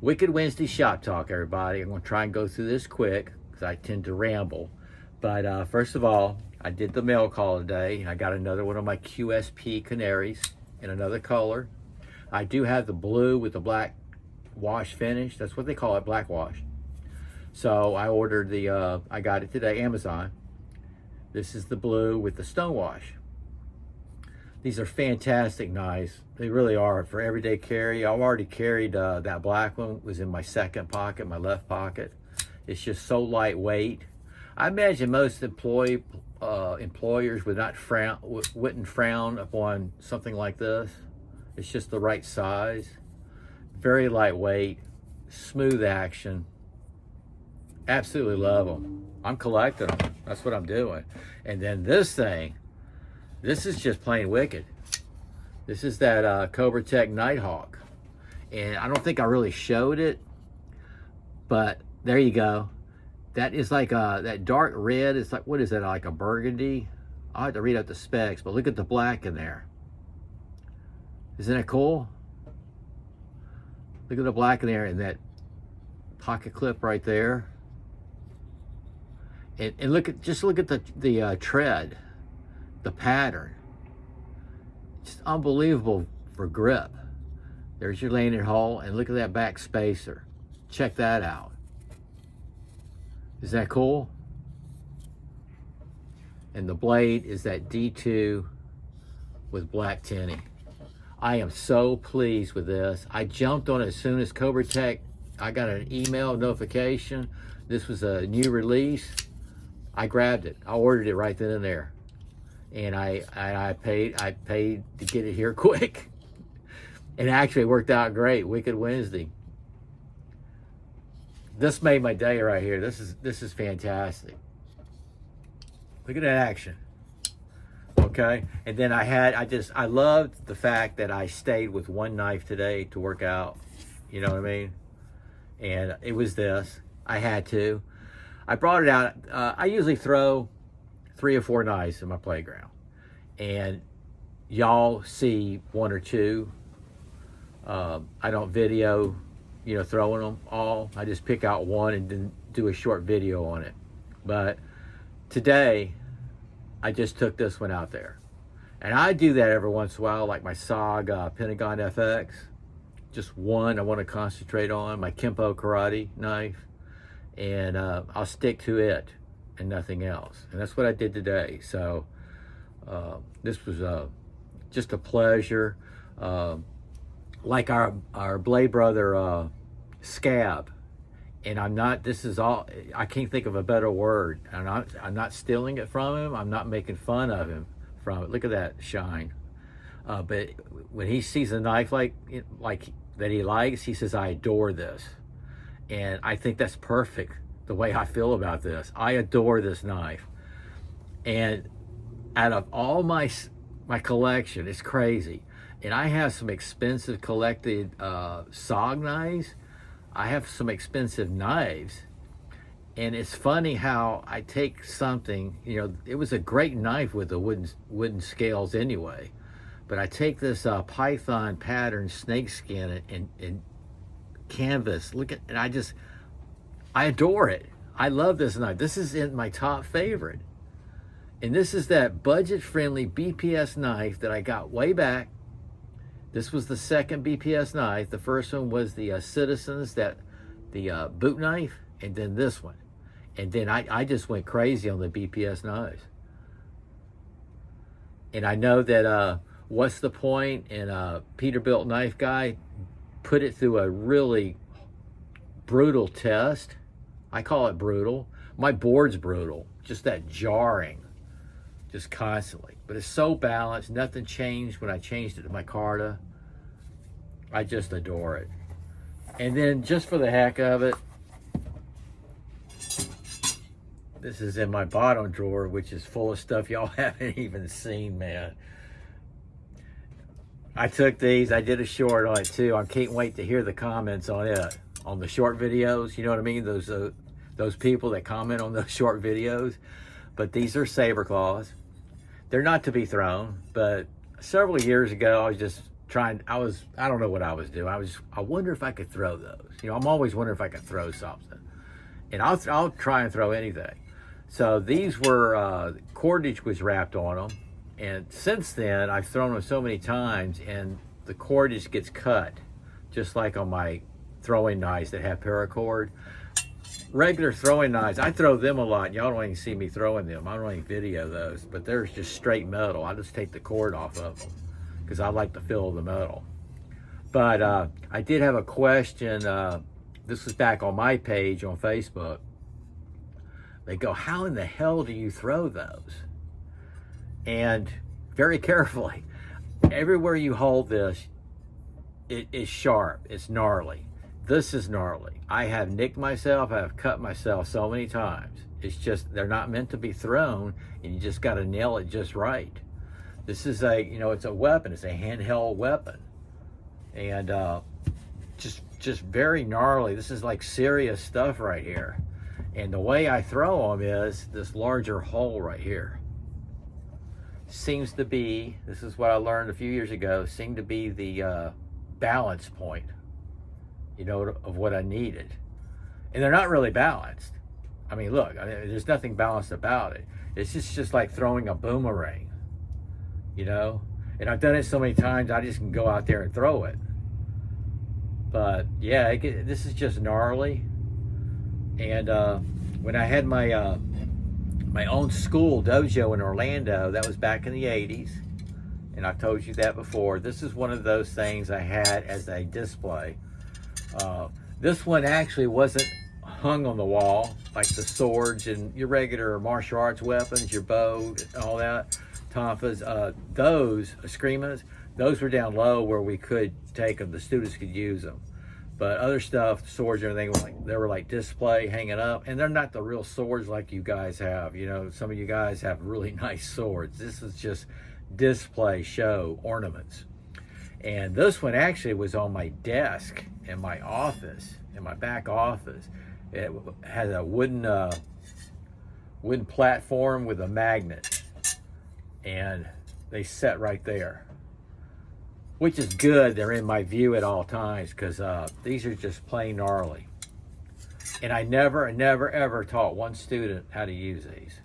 Wicked Wednesday shop talk, everybody. I'm going to try and go through this quick because I tend to ramble. But first of all, I did the mail call today. I got another one of my QSP canaries in another color. I do have the blue with the black wash finish. That's what they call it, black wash. So I ordered I got it today, Amazon. This is the blue with the stone wash. These are fantastic knives. They really are for everyday carry. I've already carried that black one. It was in my second pocket, my left pocket. It's just so lightweight. I imagine most employers wouldn't frown upon something like this. It's just the right size. Very lightweight, smooth action. Absolutely love them. I'm collecting them. That's what I'm doing. And then this thing, this is just plain wicked. This is that Cobra Tech Nighthawk. And I don't think I really showed it, but there you go. That is like that dark red. It's like, what is that, like a burgundy? I'll have to read out the specs, but look at the black in there. Isn't that cool? Look at the black in there and that pocket clip right there. And just look at the tread, the pattern. Just unbelievable for grip. There's your lanyard hole, and look at that back spacer. Check that out. Is that cool? And the blade is that D2 with black tinting. I am so pleased with this. I jumped on it as soon as Cobra Tech, I got an email notification. This was a new release. I grabbed it. I ordered it right then and there. And I paid to get it here quick. And actually it worked out great. Wicked Wednesday. This made my day right here. This is fantastic. Look at that action. Okay. And then I loved the fact that I stayed with one knife today to work out. You know what I mean? And it was this. I had to. I brought it out. I usually throw 3 or 4 knives in my playground. And y'all see 1 or 2. I don't video, throwing them all. I just pick out one and then do a short video on it. But today, I just took this one out there. And I do that every once in a while, like my SOG Pentagon FX. Just one I want to concentrate on, my Kempo karate knife. And I'll stick to it and nothing else. And that's what I did today. So this was just a pleasure. Like our Blade Brother scab. And I can't think of a better word. I'm not stealing it from him. I'm not making fun of him from it. Look at that shine. But when he sees a knife like that he likes, he says, I adore this. And I think that's perfect, the way I feel about this. I adore this knife. And out of all my collection, it's crazy. And I have some expensive collected SOG knives. I have some expensive knives. And it's funny how I take something, it was a great knife with the wooden scales anyway. But I take this python pattern snakeskin and canvas. And I adore it. I love this knife. This is in my top favorite. And this is that budget-friendly BPS knife that I got way back. This was the second BPS knife. The first one was the Citizens, the boot knife, and then this one. And then I just went crazy on the BPS knives. And I know that What's the Point and Peterbilt Knife Guy put it through a really brutal test. I call it brutal. My board's brutal. Just that jarring. Just constantly. But it's so balanced. Nothing changed when I changed it to my Carta. I just adore it. And then just for the heck of it, this is in my bottom drawer, which is full of stuff y'all haven't even seen, man. I took these. I did a short on it too. I can't wait to hear the comments on it. On the short videos, you know what I mean? Those people that comment on those short videos. But these are saber claws. They're not to be thrown, but several years ago, I was just I don't know what I was doing. I wonder if I could throw those. You know, I'm always wondering if I could throw something. And I'll try and throw anything. So these were, cordage was wrapped on them. And since then, I've thrown them so many times and the cordage gets cut, just like on my throwing knives that have paracord. Regular throwing knives, I throw them a lot. Y'all don't even see me throwing them. I don't even video those, but they're just straight metal. I just take the cord off of them because I like the feel of the metal. But I did have a question. This was back on my page on Facebook. They go, how in the hell do you throw those? And very carefully, everywhere you hold this, it is sharp, it's gnarly. This is gnarly. I have nicked myself, I have cut myself so many times. It's just, they're not meant to be thrown, and you just gotta nail it just right. This is it's a weapon, it's a handheld weapon. And just very gnarly. This is like serious stuff right here. And the way I throw them is this larger hole right here. Seems to be, this is what I learned a few years ago, seemed to be the balance point, of what I needed. And they're not really balanced. I mean, look, there's nothing balanced about it. It's just like throwing a boomerang, And I've done it so many times, I just can go out there and throw it. But yeah, this is just gnarly. And when I had my my own school dojo in Orlando, that was back in the 80s. And I've told you that before. This is one of those things I had as a display. This one actually wasn't hung on the wall like the swords and your regular martial arts weapons, your bow, all that, tonfas. Those escrimas, those were down low where we could take them. The students could use them. But other stuff, swords and everything, they were like display, hanging up. And they're not the real swords like you guys have. Some of you guys have really nice swords. This is just display, show, ornaments. And this one actually was on my desk in my office, in my back office. It had a wooden platform with a magnet. And they set right there. Which is good, they're in my view at all times, because these are just plain gnarly. And I never, ever taught one student how to use these.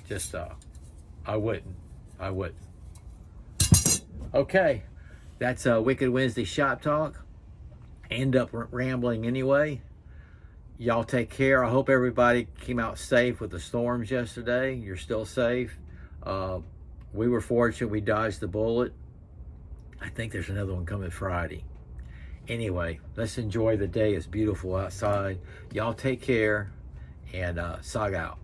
Just, I wouldn't. Okay, that's Wicked Wednesday Shop Talk. End up rambling anyway. Y'all take care. I hope everybody came out safe with the storms yesterday. You're still safe. We were fortunate, we dodged the bullet. I think there's another one coming Friday. Anyway, let's enjoy the day. It's beautiful outside. Y'all take care, and Sog out.